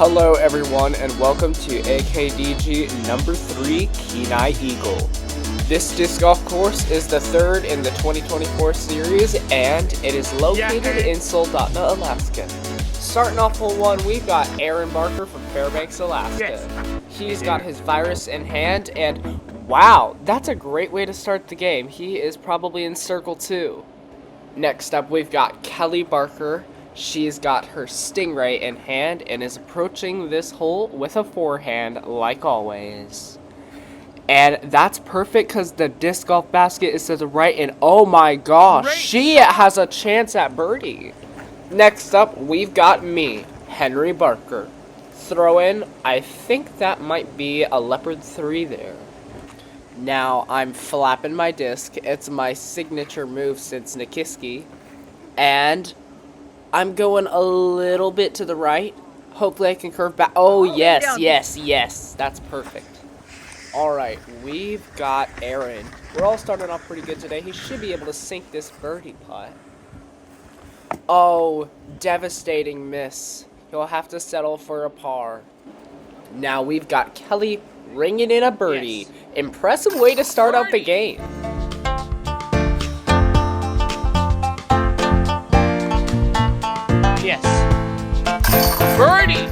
Hello everyone and welcome to AKDG number 3 Kenai Eagle. This disc golf course is the third in the 2024 series and it is located in Soldotna, Alaska. Starting off hole 1, we've got Aaron Barker from Fairbanks, Alaska. He's got his virus in hand and wow, that's a great way to start the game. He is probably in circle 2. Next up we've got Kelly Barker. She's got her Stingray in hand and is approaching this hole with a forehand like always. And that's perfect because the disc golf basket is to the right and oh my gosh, she has a chance at birdie. Next up, we've got me, Henry Barker. Throw in, I think that might be a leopard 3 there. Now I'm flapping my disc. It's my signature move since Nikiski. And I'm going a little bit to the right. Hopefully I can curve back. Oh, yes. That's perfect. Alright, we've got Aaron. We're all starting off pretty good today. He should be able to sink this birdie putt. Oh, devastating miss. He'll have to settle for a par. Now we've got Kelly ringing in a birdie. Yes. Impressive way to start out the game. Yes. Birdie!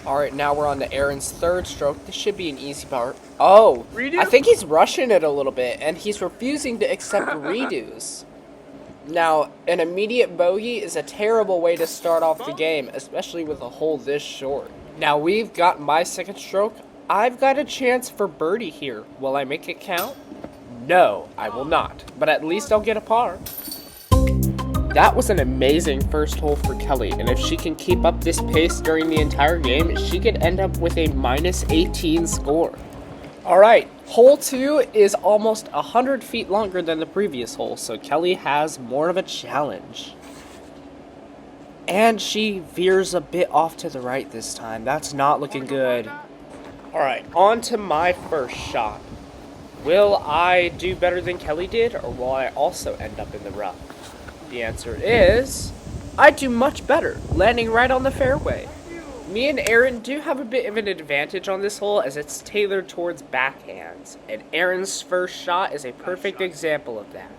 Alright, now we're on to Aaron's third stroke. This should be an easy part. Oh, redo? I think he's rushing it a little bit, and he's refusing to accept redos. Now, an immediate bogey is a terrible way to start off the game, especially with a hole this short. Now we've got my second stroke. I've got a chance for birdie here. Will I make it count? No, I will not. But at least I'll get a par. That was an amazing first hole for Kelly, and if she can keep up this pace during the entire game, she could end up with a minus 18 score. Alright, hole 2 is almost 100 feet longer than the previous hole, so Kelly has more of a challenge. And she veers a bit off to the right this time. That's not looking good. Alright, on to my first shot. Will I do better than Kelly did, or will I also end up in the rough? The answer is, I do much better, landing right on the fairway. Me and Aaron do have a bit of an advantage on this hole as it's tailored towards backhands, and Aaron's first shot is a perfect example of that.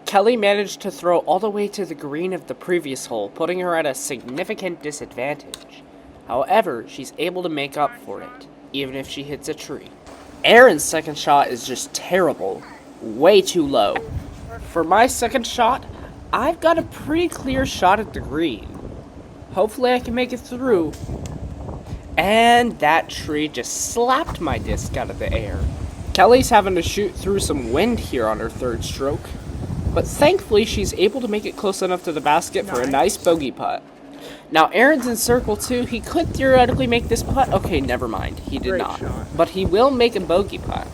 Kelly managed to throw all the way to the green of the previous hole, putting her at a significant disadvantage. However, she's able to make up for it, even if she hits a tree. Aaron's second shot is just terrible, way too low. For my second shot, I've got a pretty clear shot at the green. Hopefully I can make it through. And that tree just slapped my disc out of the air. Kelly's having to shoot through some wind here on her third stroke. But thankfully she's able to make it close enough to the basket for a nice bogey putt. Now Aaron's in circle 2. He could theoretically make this putt. Okay, never mind. He did not. But he will make a bogey putt.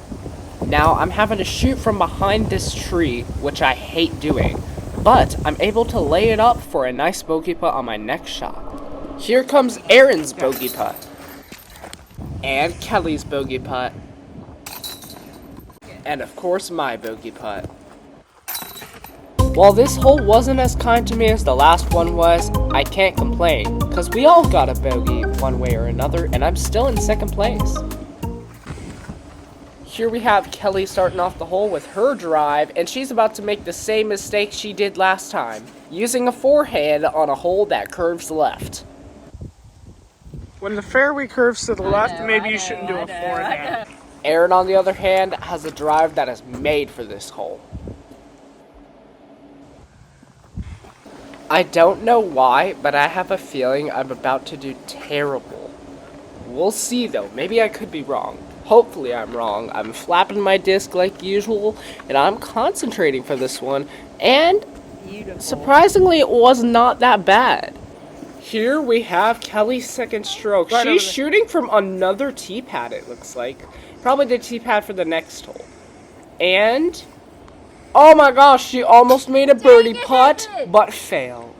Now, I'm having to shoot from behind this tree, which I hate doing, but I'm able to lay it up for a nice bogey putt on my next shot. Here comes Aaron's bogey putt. And Kelly's bogey putt. And of course, my bogey putt. While this hole wasn't as kind to me as the last one was, I can't complain, because we all got a bogey one way or another, and I'm still in second place. Here we have Kelly starting off the hole with her drive, and she's about to make the same mistake she did last time, using a forehand on a hole that curves left. When the fairway curves to the left, maybe you shouldn't do a forehand. Aaron, on the other hand, has a drive that is made for this hole. I don't know why, but I have a feeling I'm about to do terrible. We'll see though, maybe I could be wrong. Hopefully I'm wrong. I'm flapping my disc like usual, and I'm concentrating for this one, and surprisingly it was not that bad. Here we have Kelly's second stroke. She's shooting from another tee pad, it looks like. Probably the tee pad for the next hole. And, oh my gosh, she almost made a birdie putt, but failed.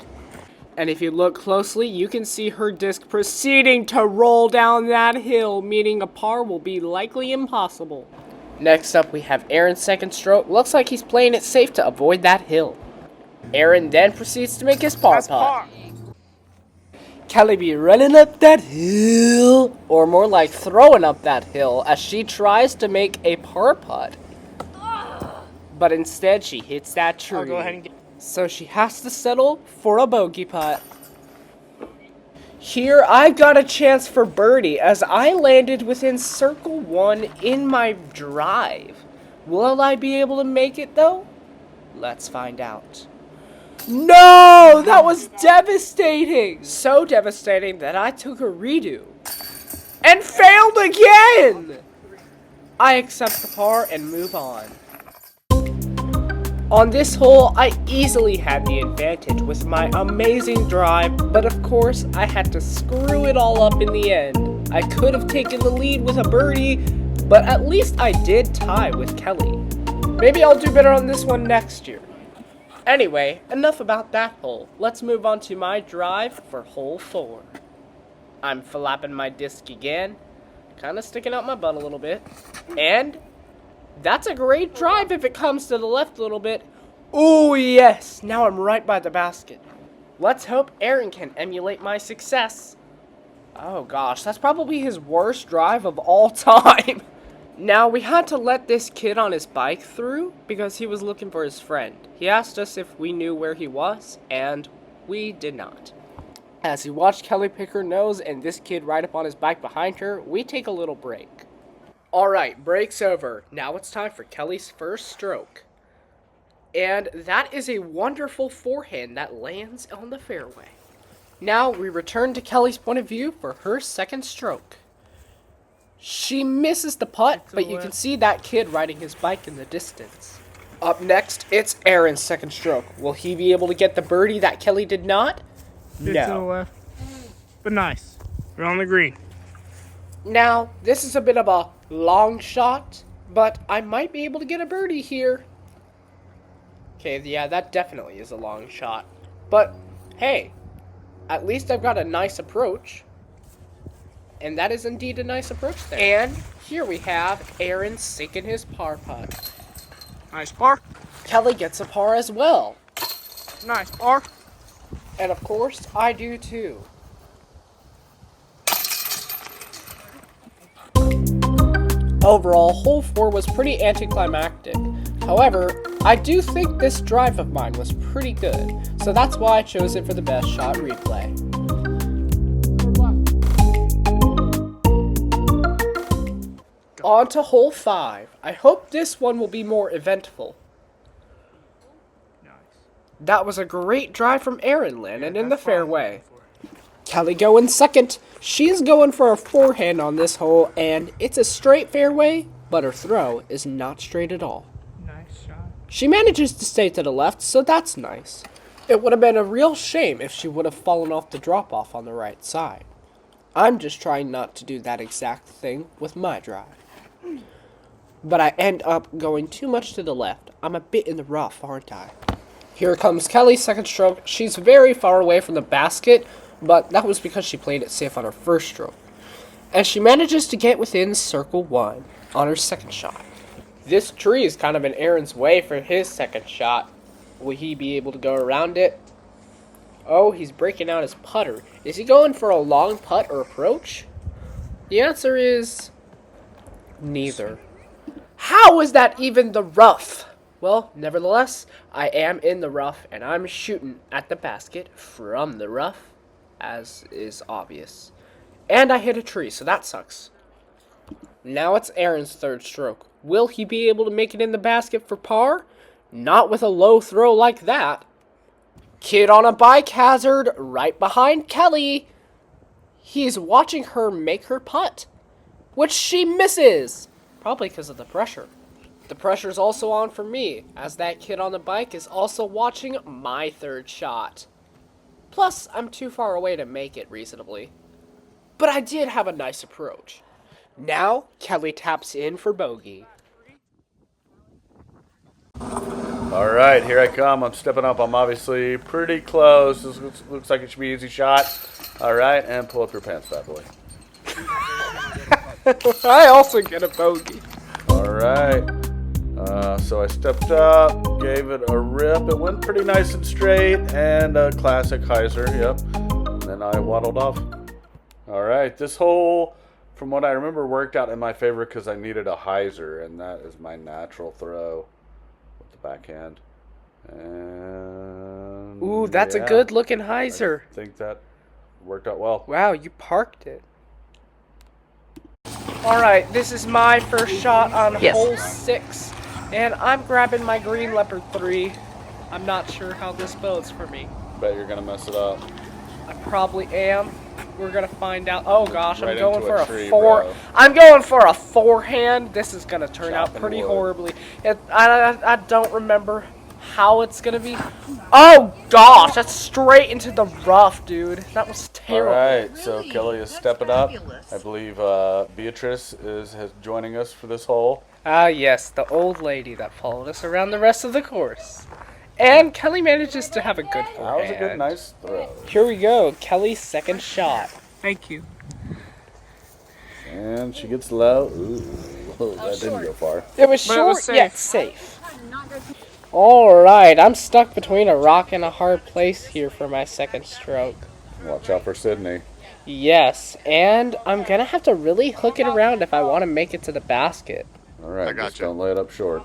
And if you look closely, you can see her disc proceeding to roll down that hill, meaning a par will be likely impossible. Next up, we have Aaron's second stroke. Looks like he's playing it safe to avoid that hill. Aaron then proceeds to make his par putt. Kelly be running up that hill, or more like throwing up that hill, as she tries to make a par putt. But instead, she hits that tree. I'll go ahead and get. So she has to settle for a bogey putt. Here, I got a chance for birdie as I landed within circle 1 in my drive. Will I be able to make it though? Let's find out. No! That was devastating! So devastating that I took a redo. And failed again! I accept the par and move on. On this hole, I easily had the advantage with my amazing drive, but of course, I had to screw it all up in the end. I could have taken the lead with a birdie, but at least I did tie with Kelly. Maybe I'll do better on this one next year. Anyway, enough about that hole. Let's move on to my drive for hole 4. I'm flapping my disc again, kind of sticking out my butt a little bit, and that's a great drive if it comes to the left a little bit. Oh yes, now I'm right by the basket. Let's hope Aaron can emulate my success. Oh gosh, that's probably his worst drive of all time. Now, we had to let this kid on his bike through because he was looking for his friend. He asked us if we knew where he was, and we did not. As he watched Kelly pick her nose and this kid ride up on his bike behind her, we take a little break. Alright, break's over. Now it's time for Kelly's first stroke. And that is a wonderful forehand that lands on the fairway. Now we return to Kelly's point of view for her second stroke. She misses the putt, but you can see that kid riding his bike in the distance. Up next, it's Aaron's second stroke. Will he be able to get the birdie that Kelly did not? To the left. But nice. We're on the green. Now, this is a bit of a long shot, but I might be able to get a birdie here. Okay, yeah, that definitely is a long shot. But, hey, at least I've got a nice approach. And that is indeed a nice approach there. And here we have Aaron sinking his par putt. Nice par. Kelly gets a par as well. Nice par. And of course, I do too. Overall, hole 4 was pretty anticlimactic. However, I do think this drive of mine was pretty good, so that's why I chose it for the best shot replay. On to hole 5. I hope this one will be more eventful. Nice. That was a great drive from Aaron, landing in the fairway. Kelly going second. She's going for a forehand on this hole, and it's a straight fairway, but her throw is not straight at all. Nice shot. She manages to stay to the left, so that's nice. It would have been a real shame if she would have fallen off the drop-off on the right side. I'm just trying not to do that exact thing with my drive. But I end up going too much to the left. I'm a bit in the rough, aren't I? Here comes Kelly's second stroke. She's very far away from the basket, but that was because she played it safe on her first stroke. And she manages to get within circle 1 on her second shot. This tree is kind of in Aaron's way for his second shot. Will he be able to go around it? Oh, he's breaking out his putter. Is he going for a long putt or approach? The answer is neither. How is that even the rough? Well, nevertheless, I am in the rough, and I'm shooting at the basket from the rough, as is obvious. And I hit a tree, so that sucks. Now it's Aaron's third stroke. Will he be able to make it in the basket for par? Not with a low throw like that. Kid on a bike hazard right behind Kelly. He's watching her make her putt, which she misses. Probably because of the pressure. The pressure's also on for me, as that kid on the bike is also watching my third shot. Plus, I'm too far away to make it reasonably. But I did have a nice approach. Now, Kelly taps in for bogey. All right, here I come. I'm stepping up. I'm obviously pretty close. This looks like it should be an easy shot. All right, and pull up your pants, bad boy. I also get a bogey. All right. So I stepped up, gave it a rip. It went pretty nice and straight, and a classic hyzer. Yep. And then I waddled off. All right, this hole, from what I remember, worked out in my favor because I needed a hyzer, and that is my natural throw with the backhand. And Ooh, that's a yeah, good looking hyzer. I think that worked out well. Wow, you parked it. Alright, this is my first shot on hole 6. And I'm grabbing my green leopard 3. I'm not sure how this bodes for me. Bet you're going to mess it up. I probably am. We're gonna find out. Oh gosh, Right I'm going into for a a tree, 4. bro. I'm going for a forehand. This is gonna turn out Chopping pretty wood. horribly. I don't remember how it's gonna be. Oh gosh, that's straight into the rough, dude. That was terrible. All right, so Kelly is stepping up. I believe Beatrice is joining us for this hole. Ah yes, the old lady that followed us around the rest of the course. And Kelly manages to have a good forehand. That was a good, nice throw. Here we go, Kelly's second shot. Thank you. And she gets low. Ooh, whoa, that didn't go far. It was But it short was safe. yet safe. Alright, I'm stuck between a rock and a hard place here for my second stroke. Watch out for Sydney. Yes, and I'm gonna have to really hook it around if I want to make it to the basket. All right, I got just you. don't lay it up short.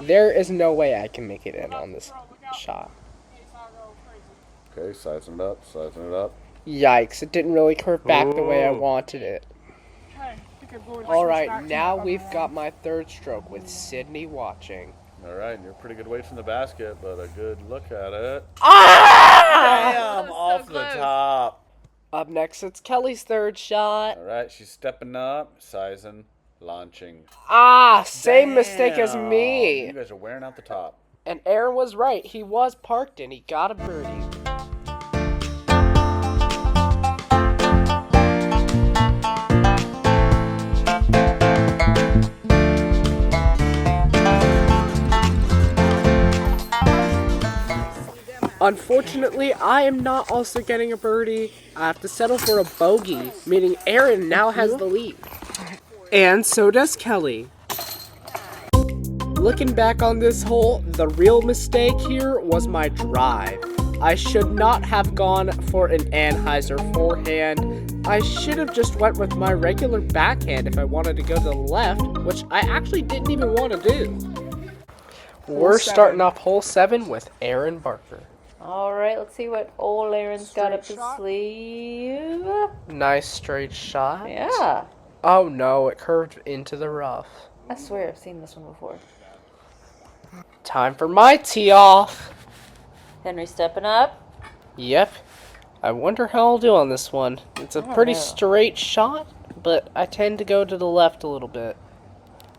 There is no way I can make it in on this shot. Okay, sizing it up, sizing it up. Yikes, it didn't really curve back the way I wanted it. Alright, now we've got my third stroke with Sydney watching. All right, you're a pretty good way from the basket, but a good look at it. Ah! Damn, off the top. Up next, it's Kelly's third shot. All right, she's stepping up, sizing, launching. Ah, same mistake as Damn, me. You guys are wearing out the top. And Aaron was right. He was parked and he got a birdie. Unfortunately, I am not also getting a birdie. I have to settle for a bogey, meaning Aaron now has the lead. And so does Kelly. Looking back on this hole, the real mistake here was my drive. I should not have gone for an Anheuser forehand. I should have just went with my regular backhand if I wanted to go to the left, which I actually didn't even want to do. We're starting off hole 7 with Aaron Barker. All right, let's see what old Aaron's got up his sleeve. Nice straight shot. Yeah, Oh no, it curved into the rough. I swear I've seen this one before. Time for my tee off. Henry stepping up. Yep. I wonder how I'll do on this one. It's a don't pretty know. straight shot, but I tend to go to the left a little bit.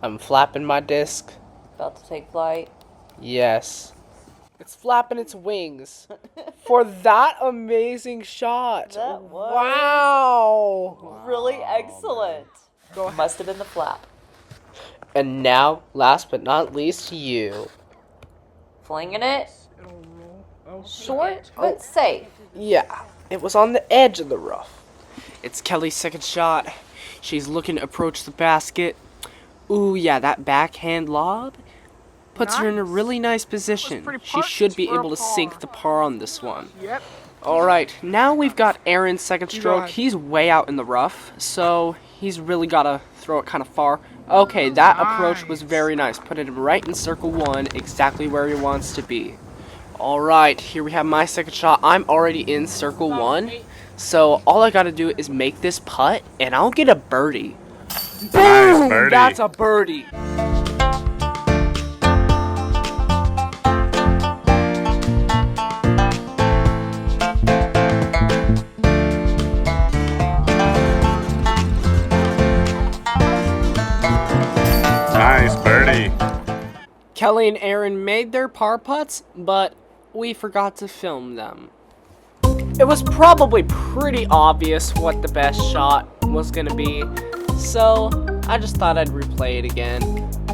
I'm flapping my disc. About to take flight. Yes. It's flapping its wings for that amazing shot. That was Wow. really excellent. Go ahead. Must have been the flap. And now, last but not least, you. Flinging it. Oh, Short, but safe. Yeah, it was on the edge of the rough. It's Kelly's second shot. She's looking to approach the basket. Ooh, yeah, that backhand lob puts her in a really nice position. pretty She should be for a able to sink par. the par on this one. Yep. Alright, now we've got Aaron's second You stroke. got it. He's way out in the rough, so he's really got to throw it kind of far. Okay, that approach was very nice. Put him right in circle 1, exactly where he wants to be. Alright, here we have my second shot. I'm already in circle 1, so all I got to do is make this putt, and I'll get a birdie. Boom! birdie. That's a birdie. Nice birdie. Kelly and Aaron made their par putts, but we forgot to film them. It was probably pretty obvious what the best shot was going to be, so I just thought I'd replay it again.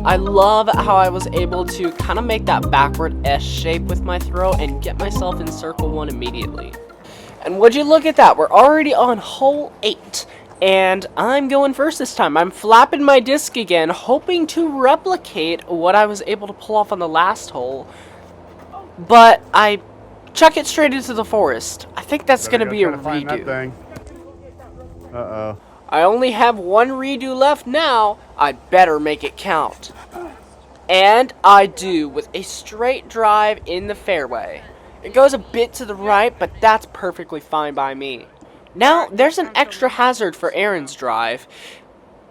I love how I was able to kind of make that backward S shape with my throw and get myself in circle 1 immediately. And would you look at that, we're already on hole 8. And I'm going first this time. I'm flapping my disc again, hoping to replicate what I was able to pull off on the last hole. But I Chuck it straight into the forest. I think that's going to be a redo. Uh-oh. I only have one redo left now. I better make it count. And I do, with a straight drive in the fairway. It goes a bit to the right, but that's perfectly fine by me. Now, there's an extra hazard for Aaron's drive.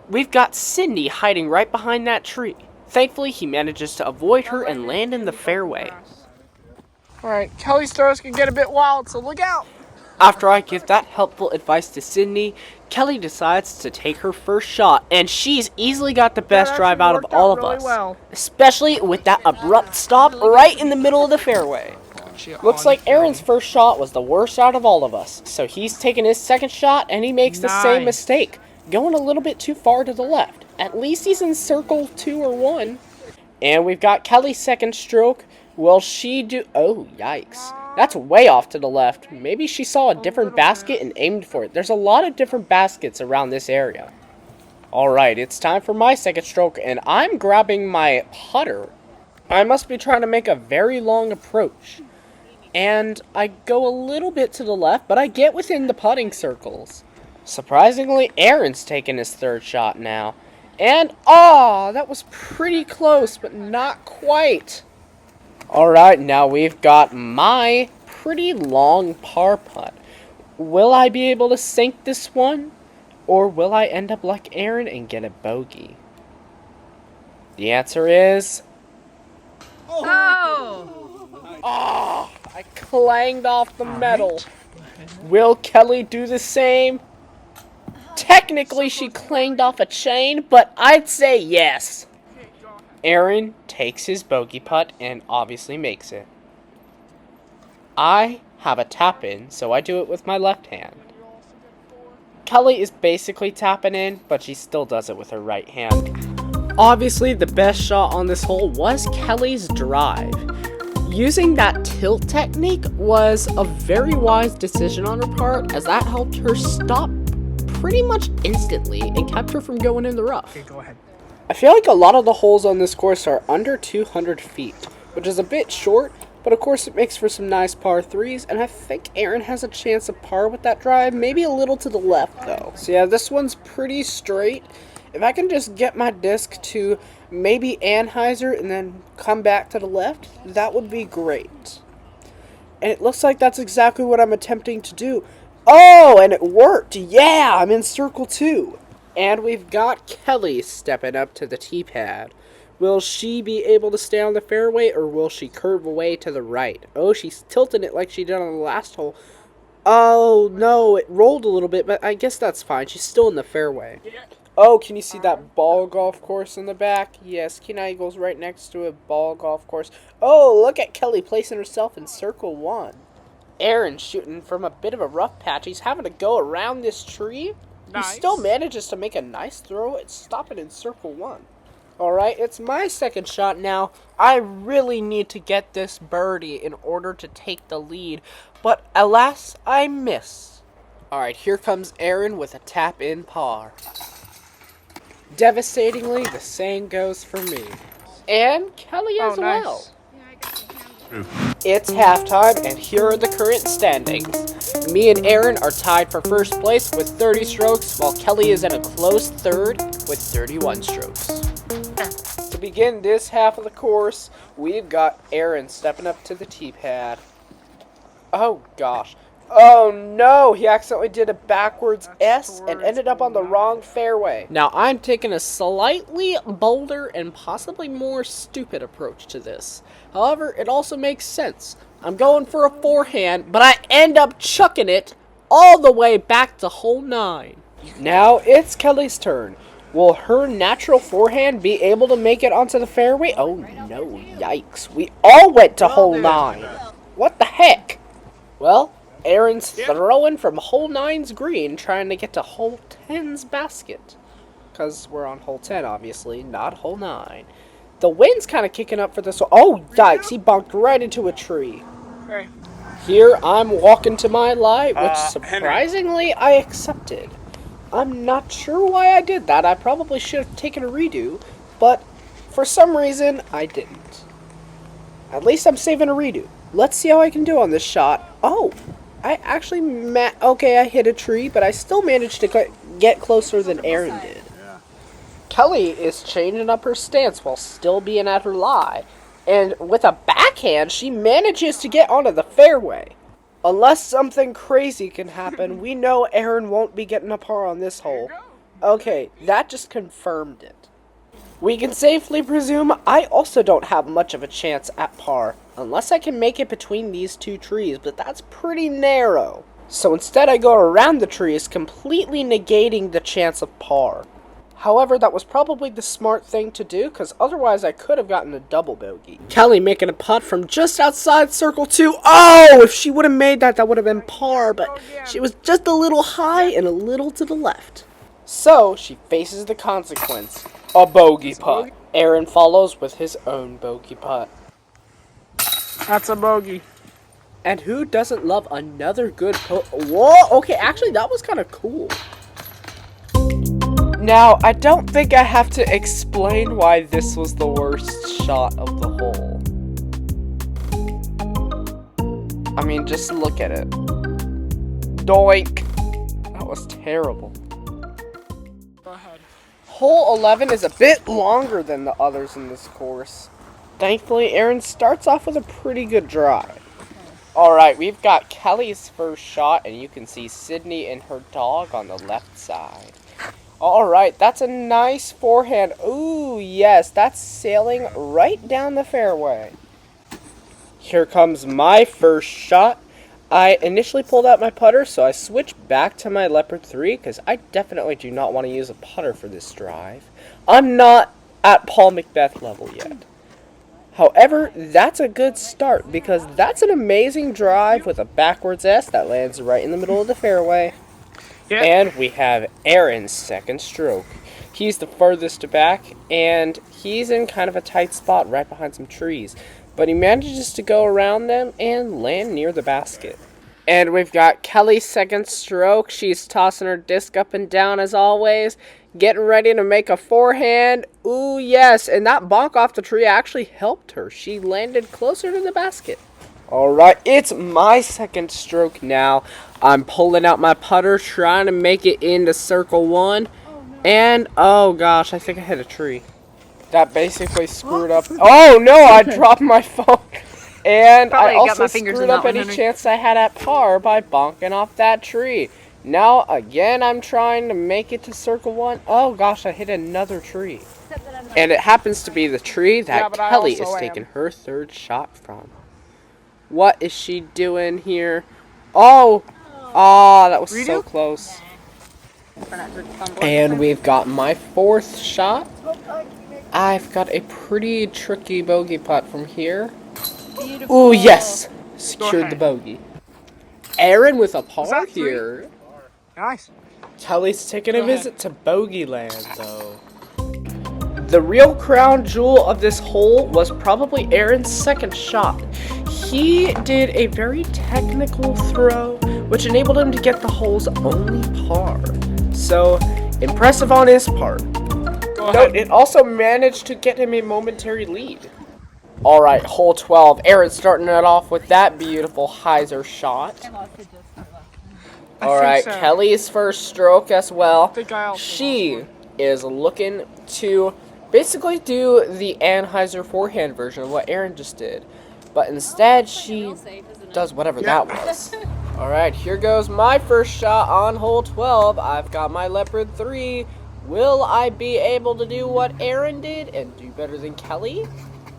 We've got Cindy hiding right behind that tree. Thankfully, he manages to avoid her and land in the fairway. Alright, Kelly's throws can get a bit wild, so look out! After I give that helpful advice to Sydney, Kelly decides to take her first shot, and she's easily got the best drive out of all of us. Especially with that abrupt stop right in the middle of the fairway. Looks like Aaron's first shot was the worst out of all of us, so he's taking his second shot and he makes the same mistake, going a little bit too far to the left. At least he's in circle 2 or 1. And we've got Kelly's second stroke. Will she do... Oh, yikes. That's way off to the left. Maybe she saw a different basket and aimed for it. There's a lot of different baskets around this area. Alright, it's time for my second stroke, and I'm grabbing my putter. I must be trying to make a very long approach. And I go a little bit to the left, but I get within the putting circles. Surprisingly, Aaron's taking his third shot now. And, that was pretty close, but not quite. Alright, now we've got my pretty long par putt. Will I be able to sink this one? Or will I end up like Aaron and get a bogey? The answer is... I clanged off the metal. Will Kelly do the same? Technically, she clanged off a chain, but I'd say yes. Aaron takes his bogey putt and obviously makes it. I have a tap in, so I do it with my left hand. Kelly is basically tapping in, but she still does it with her right hand. Obviously, the best shot on this hole was Kelly's drive. Using that tilt technique was a very wise decision on her part, as that helped her stop pretty much instantly and kept her from going in the rough. Okay, go ahead. I feel like a lot of the holes on this course are under 200 feet, which is a bit short, but of course it makes for some nice par 3s, and I think Aaron has a chance of par with that drive, maybe a little to the left though. So yeah, this one's pretty straight. If I can just get my disc to maybe Anheuser and then come back to the left, that would be great. And it looks like that's exactly what I'm attempting to do. Oh, and it worked! Yeah, I'm in circle 2. And we've got Kelly stepping up to the tee pad. Will she be able to stay on the fairway, or will she curve away to the right? Oh, she's tilting it like she did on the last hole. Oh, no, it rolled a little bit, but I guess that's fine. She's still in the fairway. Oh, can you see that ball golf course in the back? Yes, Kenai goes right next to a ball golf course. Oh, look at Kelly placing herself in circle 1. Aaron shooting from a bit of a rough patch. He's having to go around this tree. Nice. He still manages to make a nice throw and stop it in circle 1. Alright, it's my second shot now. I really need to get this birdie in order to take the lead, but alas, I miss. Alright, here comes Aaron with a tap-in par. Devastatingly, the same goes for me. And Kelly as well. It's halftime, and here are the current standings. Me and Aaron are tied for first place with 30 strokes, while Kelly is in a close third with 31 strokes. To begin this half of the course, we've got Aaron stepping up to the tee pad. Oh gosh. Oh no, he accidentally did a backwards S and ended up on the wrong fairway. Now I'm taking a slightly bolder and possibly more stupid approach to this. However, it also makes sense. I'm going for a forehand, but I end up chucking it all the way back to hole 9. Now it's Kelly's turn. Will her natural forehand be able to make it onto the fairway? Oh no, yikes. We all went to hole 9. What the heck? Well, Aaron's throwing from hole 9's green, trying to get to hole 10's basket. Because we're on hole 10, obviously, not hole 9. The wind's kind of kicking up for this one. Oh, yikes, he bumped right into a tree. Okay. Here, I'm walking to my lie, which surprisingly, I accepted. I'm not sure why I did that. I probably should have taken a redo, but for some reason, I didn't. At least I'm saving a redo. Let's see how I can do on this shot. Oh, I actually okay, I hit a tree, but I still managed to get closer than Aaron did. Kelly is changing up her stance while still being at her lie. And with a backhand, she manages to get onto the fairway. Unless something crazy can happen, we know Aaron won't be getting a par on this hole. Okay, that just confirmed it. We can safely presume I also don't have much of a chance at par, unless I can make it between these two trees, but that's pretty narrow. So instead I go around the trees, completely negating the chance of par. However, that was probably the smart thing to do, because otherwise I could have gotten a double bogey. Kelly making a putt from just outside circle 2. Oh, if she would have made that, that would have been par, but she was just a little high and a little to the left. So, she faces the consequence. A bogey putt. Aaron follows with his own bogey putt. That's a bogey. And who doesn't love another good Whoa, okay, actually that was kind of cool. Now, I don't think I have to explain why this was the worst shot of the hole. I mean, just look at it. Doink. That was terrible. Go ahead. Hole 11 is a bit longer than the others in this course. Thankfully, Aaron starts off with a pretty good drive. Alright, we've got Kelly's first shot, and you can see Sydney and her dog on the left side. Alright, that's a nice forehand. Ooh, yes, that's sailing right down the fairway. Here comes my first shot. I initially pulled out my putter, so I switched back to my Leopard 3, because I definitely do not want to use a putter for this drive. I'm not at Paul Macbeth level yet. However, that's a good start, because that's an amazing drive with a backwards S that lands right in the middle of the fairway. Yeah. And we have Aaron's second stroke. He's the furthest back, and he's in kind of a tight spot right behind some trees. But he manages to go around them and land near the basket. And we've got Kelly's second stroke. She's tossing her disc up and down as always, getting ready to make a forehand. Ooh, yes, and that bonk off the tree actually helped her. She landed closer to the basket. Alright, it's my second stroke now. I'm pulling out my putter, trying to make it into circle 1. And, oh gosh, I think I hit a tree. That basically screwed up. Oh no, I dropped my phone. And I also screwed up any chance I had at par by bonking off that tree. Now, again, I'm trying to make it to circle 1. Oh gosh, I hit another tree. And it happens to be the tree that Kelly is taking her third shot from. What is she doing here? Oh! Ah, that was so close. And we've got my fourth shot. I've got a pretty tricky bogey putt from here. Ooh, yes! Secured the bogey. Aaron with a par here. Nice. Kelly's taking a visit to Bogey Land, though. The real crown jewel of this hole was probably Aaron's second shot. He did a very technical throw, which enabled him to get the hole's only par. So, impressive on his part. Note, it also managed to get him a momentary lead. Alright, hole 12. Aaron starting it off with that beautiful hyzer shot. Alright, so. Kelly's first stroke as well. She is looking to basically do the Anheuser forehand version of what Aaron just did. But instead, she does whatever that was. Alright, here goes my first shot on hole 12. I've got my Leopard 3. Will I be able to do what Aaron did and do better than Kelly?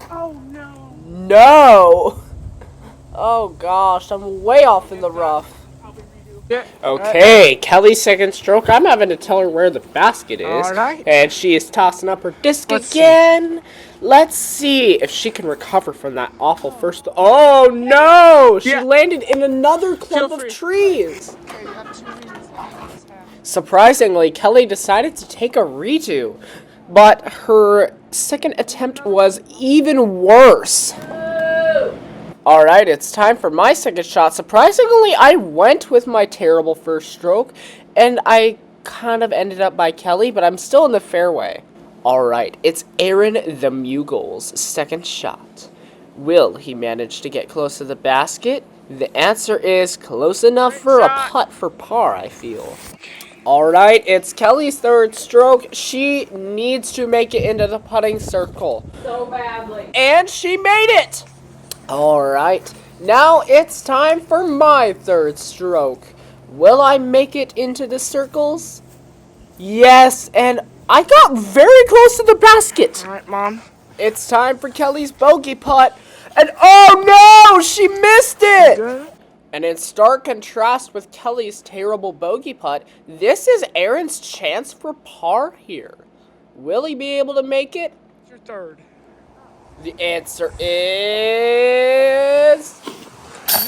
Oh, no. No! Oh, gosh, I'm way off in the rough. Okay, Kelly's second stroke. I'm having to tell her where the basket is. Alright. And she is tossing up her disc again. Let's see if she can recover from that awful first... Oh, no! She landed in another clump of trees. Surprisingly, Kelly decided to take a redo. But her second attempt was even worse. Alright, it's time for my second shot. Surprisingly, I went with my terrible first stroke, and I kind of ended up by Kelly, but I'm still in the fairway. Alright, it's Aaron the Muggle's second shot. Will he manage to get close to the basket? The answer is close enough for a putt for par, I feel. Alright, it's Kelly's third stroke. She needs to make it into the putting circle. So badly. And she made it! Alright, now it's time for my third stroke. Will I make it into the circles? Yes, and I got very close to the basket. All right, Mom. It's time for Kelly's bogey putt. And oh no, she missed it! Good. And in stark contrast with Kelly's terrible bogey putt, this is Aaron's chance for par here. Will he be able to make it? It's your third. The answer is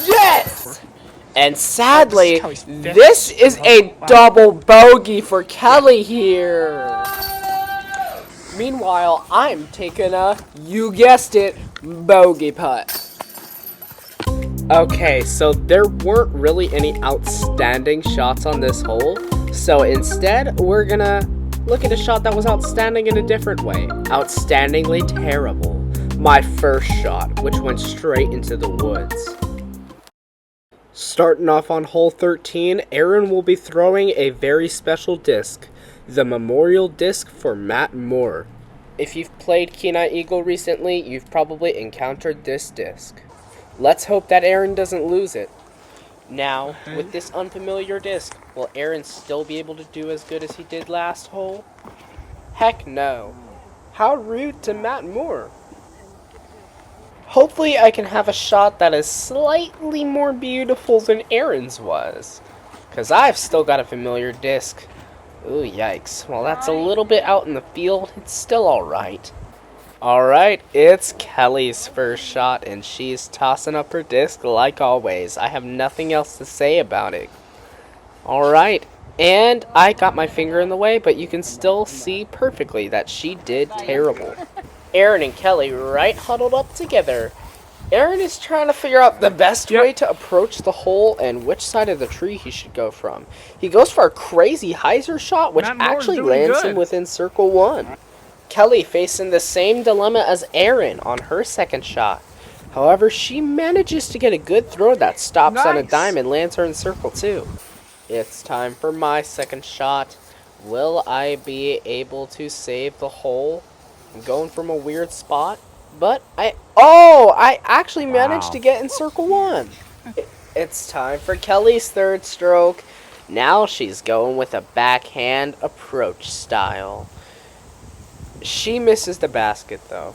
yes! And sadly, this is a double bogey for Kelly here. Meanwhile, I'm taking a, you guessed it, bogey putt. Okay, so there weren't really any outstanding shots on this hole. So instead, we're gonna look at a shot that was outstanding in a different way. Outstandingly terrible. My first shot, which went straight into the woods. Starting off on hole 13, Aaron will be throwing a very special disc. The memorial disc for Matt Moore. If you've played Kenai Eagle recently, you've probably encountered this disc. Let's hope that Aaron doesn't lose it. Now, with this unfamiliar disc, will Aaron still be able to do as good as he did last hole? Heck no. How rude to Matt Moore. Hopefully I can have a shot that is slightly more beautiful than Aaron's was. Because I've still got a familiar disc. Ooh, yikes. Well, that's a little bit out in the field. It's still alright. Alright, it's Kelly's first shot, and she's tossing up her disc like always. I have nothing else to say about it. Alright, and I got my finger in the way, but you can still see perfectly that she did terrible. Aaron and Kelly right huddled up together. Aaron is trying to figure out the best way to approach the hole and which side of the tree he should go from. He goes for a crazy hyzer shot, which actually lands him within circle one. Kelly facing the same dilemma as Aaron on her second shot. However, she manages to get a good throw that stops on a dime and lands her in circle two. It's time for my second shot. Will I be able to save the hole? I'm going from a weird spot, but I actually managed to get in circle one. It's time for Kelly's third stroke. Now she's going with a backhand approach style. She misses the basket though.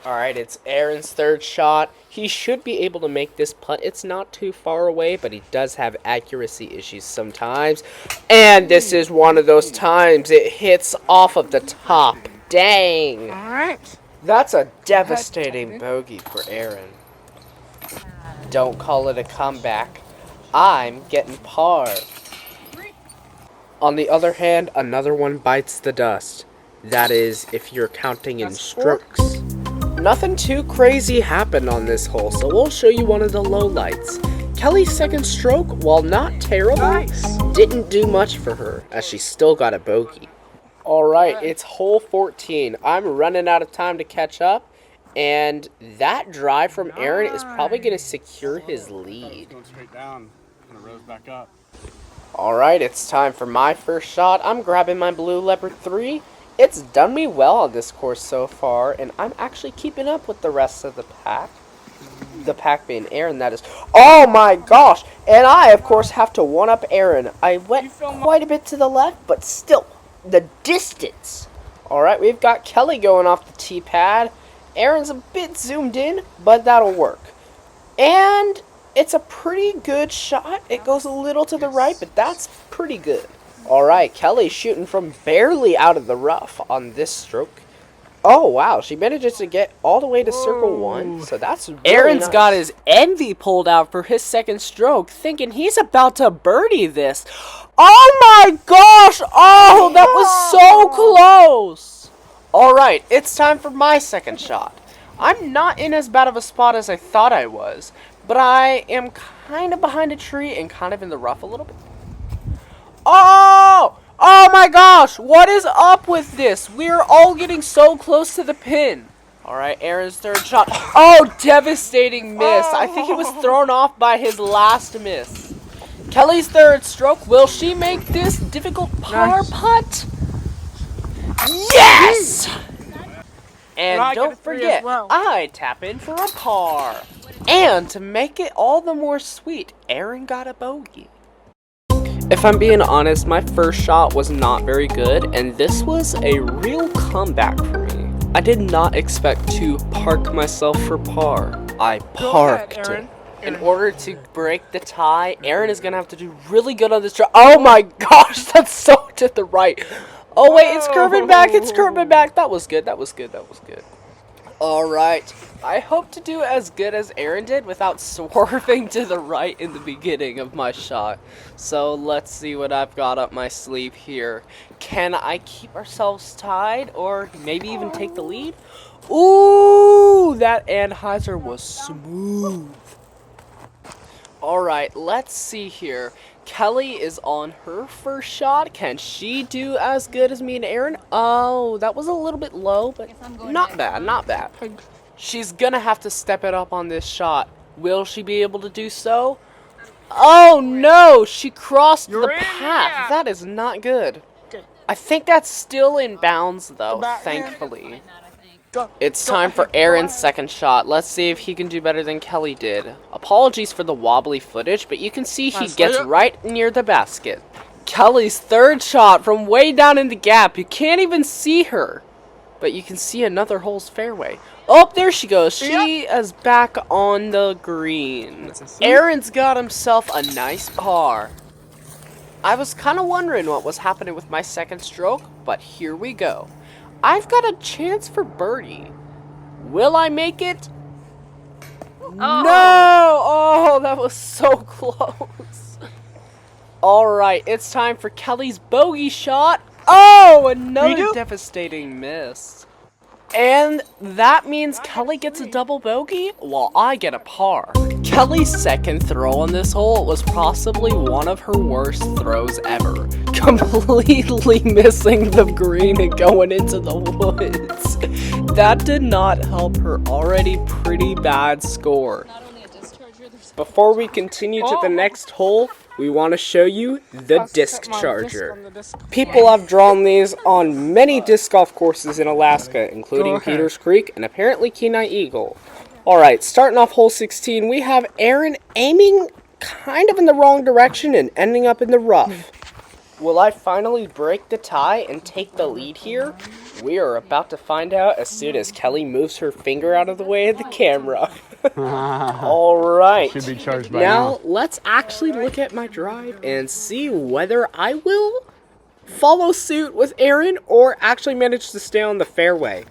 Alright, it's Aaron's third shot. He should be able to make this putt. It's not too far away, but he does have accuracy issues sometimes. And this is one of those times it hits off of the top. Dang. Alright. That's a devastating bogey for Aaron. Don't call it a comeback. I'm getting par. On the other hand, another one bites the dust. That is, if you're counting in strokes. Nothing too crazy happened on this hole, so we'll show you one of the lowlights. Kelly's second stroke, while not terrible, didn't do much for her, as she still got a bogey. Alright, it's hole 14. I'm running out of time to catch up, and that drive from Aaron is probably going to secure his lead. Going straight down, and it rose back up. Alright, it's time for my first shot. I'm grabbing my Blue Leopard 3. It's done me well on this course so far, and I'm actually keeping up with the rest of the pack. The pack being Aaron, that is. Oh my gosh! And I, of course, have to one-up Aaron. I went quite a bit to the left, but still, the distance. Alright, we've got Kelly going off the tee pad. Aaron's a bit zoomed in, but that'll work. And it's a pretty good shot. It goes a little to the right, but that's pretty good. Alright, Kelly shooting from barely out of the rough on this stroke. Oh, wow, she manages to get all the way to circle one, so that's really Aaron's nice. got his envy pulled out for his second stroke, thinking he's about to birdie this. Oh my gosh! Oh, that was so close! Alright, it's time for my second shot. I'm not in as bad of a spot as I thought I was, but I am kind of behind a tree and kind of in the rough a little bit. Oh! Oh my gosh! What is up with this? We're all getting so close to the pin. Alright, Aaron's third shot. Oh, devastating miss. I think he was thrown off by his last miss. Kelly's third stroke. Will she make this difficult par putt? Yes! And don't forget, I tap in for a par. And to make it all the more sweet, Aaron got a bogey. If I'm being honest, my first shot was not very good, and this was a real comeback for me. I did not expect to park myself for par. I parked. In order to break the tie, Aaron is going to have to do really good on this shot. Oh my gosh, that's so to the right. Oh wait, it's curving back, it's curving back. That was good, that was good, that was good. Alright, I hope to do as good as Aaron did without swerving to the right in the beginning of my shot. So let's see what I've got up my sleeve here. Can I keep ourselves tied or maybe even take the lead? Ooh, that Anheuser was smooth. Alright, let's see here. Kelly is on her first shot. Can she do as good as me and Aaron? Oh, that was a little bit low, but not bad, not bad. She's gonna have to step it up on this shot. Will she be able to do so? Oh no, she crossed the path. That is not good. I think that's still in bounds though, thankfully. It's time for Aaron's second shot. Let's see if he can do better than Kelly did. Apologies for the wobbly footage, but you can see he gets right near the basket. Kelly's third shot from way down in the gap. You can't even see her, but you can see another hole's fairway. Oh, there she goes. She is back on the green. Aaron's got himself a nice par. I was kind of wondering what was happening with my second stroke, but here we go. I've got a chance for birdie. Will I make it? Oh. No! Oh, that was so close. Alright, it's time for Kelly's bogey shot. Oh, another devastating miss. And that means Kelly gets a double bogey while I get a par. Kelly's second throw on this hole was possibly one of her worst throws ever. Completely missing the green and going into the woods. That did not help her already pretty bad score. Before we continue to the next hole, we want to show you the disc charger. People have drawn these on many disc golf courses in Alaska, including Peters Creek and apparently Kenai Eagle. Alright, starting off hole 16, we have Aaron aiming kind of in the wrong direction and ending up in the rough. Will I finally break the tie and take the lead here? We are about to find out as soon as Kelly moves her finger out of the way of the camera. Alright, Should be charged by now let's actually look at my drive and see whether I will follow suit with Aaron or actually manage to stay on the fairway.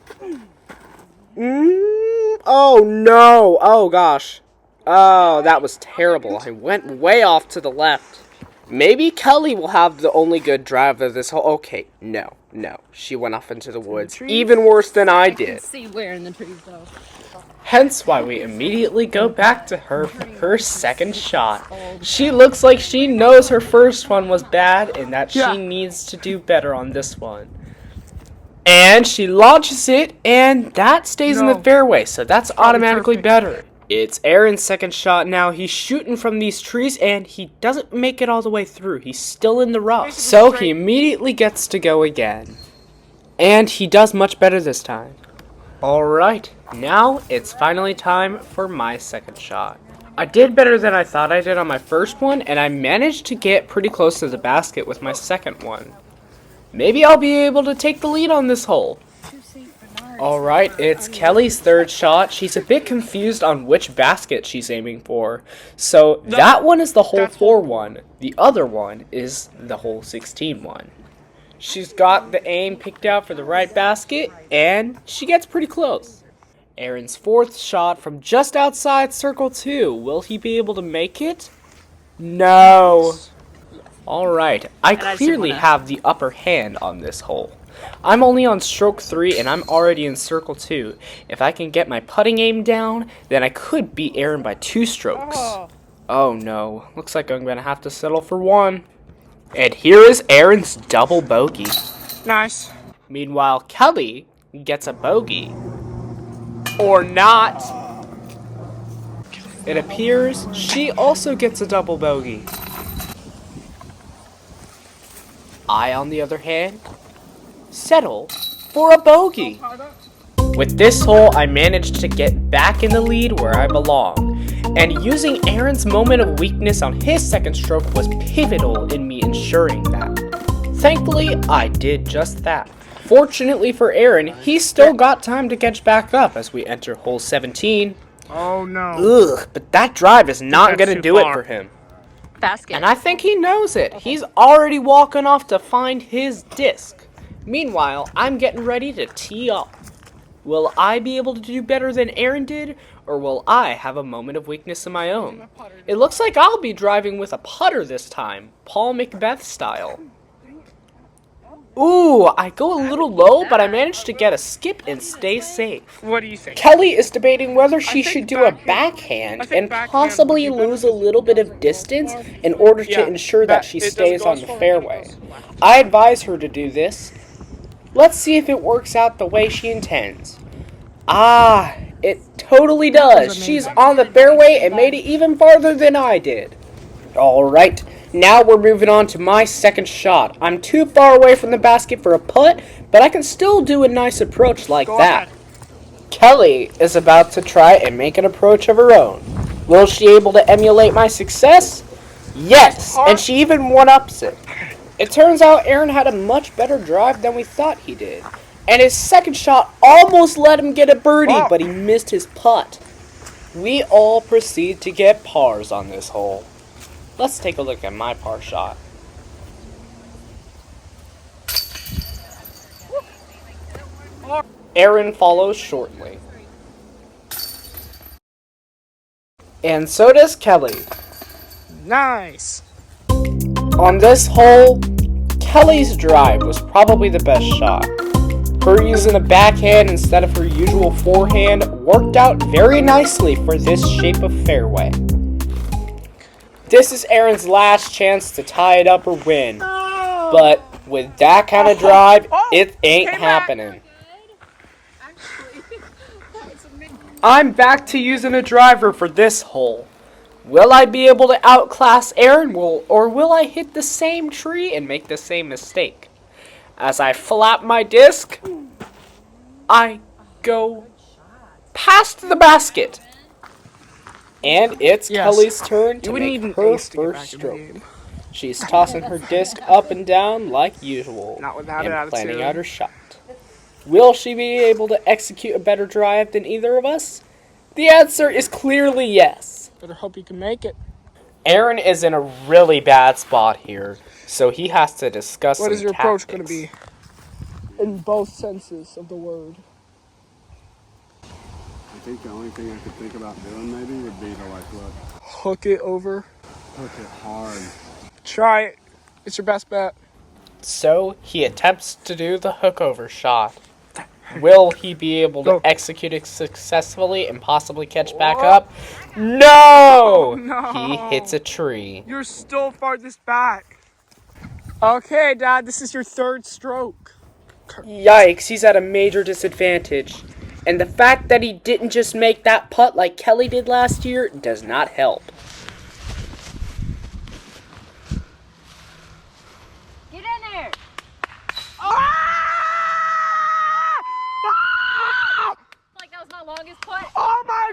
Oh no, oh gosh. Oh, that was terrible. I went way off to the left. Maybe Kelly will have the only good drive of this whole. Okay, no. She went off into the woods. Even worse than I did. I can see where in the trees though. Hence why we immediately go back to her for her second shot. She looks like she knows her first one was bad and that she needs to do better on this one. And she launches it and that stays in the fairway, so that's automatically better. It's Aaron's second shot now. He's shooting from these trees and he doesn't make it all the way through. He's still in the rough. So he immediately gets to go again. And he does much better this time. Alright, now it's finally time for my second shot. I did better than I thought I did on my first one, and I managed to get pretty close to the basket with my second one. Maybe I'll be able to take the lead on this hole. Alright, it's Kelly's third shot. She's a bit confused on which basket she's aiming for. So that one is the hole 4 one. The other one is the hole 16 one. She's got the aim picked out for the right basket, and she gets pretty close. Aaron's fourth shot from just outside circle 2. Will he be able to make it? No. Alright, I clearly have the upper hand on this hole. I'm only on stroke 3 and I'm already in circle 2. If I can get my putting aim down, then I could beat Aaron by 2 strokes. Oh no, looks like I'm gonna have to settle for 1. And here is Aaron's double bogey. Nice. Meanwhile, Kelly gets a bogey. Or not. It appears she also gets a double bogey. I, on the other hand, settle for a bogey. With this hole, I managed to get back in the lead where I belong, and using Aaron's moment of weakness on his second stroke was pivotal in me ensuring that. Thankfully, I did just that. Fortunately for Aaron, he still got time to catch back up as we enter hole 17. Oh no. Ugh, but that drive is not That's going to too do it far. for him. Basket. And I think he knows it. He's already walking off to find his disc. Meanwhile, I'm getting ready to tee off. Will I be able to do better than Aaron did, or will I have a moment of weakness of my own? It looks like I'll be driving with a putter this time, Paul Macbeth style. Ooh, I go a little low, but I managed to get a skip and stay safe. What do you think? Kelly is debating whether she think should do a backhand- I backhand think and backhand possibly would be better lose a little bit of distance in order to Yeah, ensure that she it doesn't stays go on as the far, fairway. it goes left. I advise her to do this. Let's see if it works out the way she intends. Ah, it totally does. She's on the fairway and made it even farther than I did. Alright, now we're moving on to my second shot. I'm too far away from the basket for a putt, but I can still do a nice approach like Go that. ahead. Kelly is about to try and make an approach of her own. Will she able to emulate my success? Yes, and she even one-ups it. It turns out Aaron had a much better drive than we thought he did. And his second shot almost let him get a birdie, but he missed his putt. We all proceed to get pars on this hole. Let's take a look at my par shot. Aaron follows shortly. And so does Kelly. Nice. On this hole, Kelly's drive was probably the best shot. Her using a backhand instead of her usual forehand worked out very nicely for this shape of fairway. This is Aaron's last chance to tie it up or win. But with that kind of drive, it ain't happening. I'm back to using a driver for this hole. Will I be able to outclass Aaron, or will I hit the same tree and make the same mistake? As I flap my disc, I go past the basket. And it's Yes. Kelly's turn to You wouldn't make even her ace to get first back in the stroke. game. She's tossing her disc up and down like usual Not without and an planning attitude. out her shot. Will she be able to execute a better drive than either of us? The answer is clearly yes. Better hope you can make it. Aaron is in a really bad spot here, so he has to discuss What some is your approach going to tactics. be? In both senses of the word. I think the only thing I could think about doing maybe would be to like look, Hook it over. hook it hard. Try it. It's your best bet. So he attempts to do the hookover shot. Will he be able to Go. execute it successfully and possibly catch back up? No! no. He hits a tree. You're still farthest back. Okay, Dad, this is your third stroke. Yikes, he's at a major disadvantage. And the fact that he didn't just make that putt like Kelly did last year does not help. Get in there. Like that was my longest putt. Oh my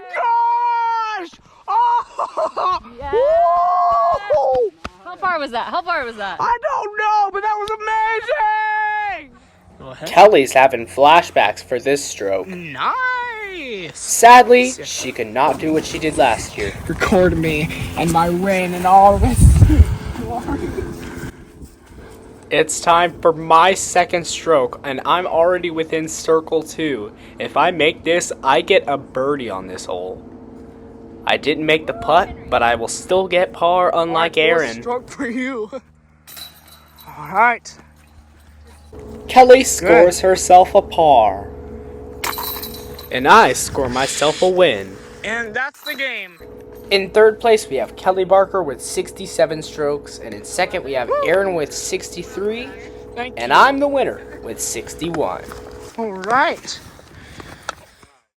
gosh! Oh! Yeah. Woo! How far was that? How far was that? I don't know, but that was amazing! Go ahead. Kelly's having flashbacks for this stroke. Nice! Sadly, she could not do what she did last year. Record me and my win and all this. It's time for my second stroke, and I'm already within circle 2. If I make this, I get a birdie on this hole. I didn't make the putt, but I will still get par unlike Aaron. Stroke for you. All right. Kelly scores herself a par. And I score myself a win. And that's the game. In third place, we have Kelly Barker with 67 strokes, and in second, we have Aaron with 63, Thank and you. I'm the winner with 61. All right.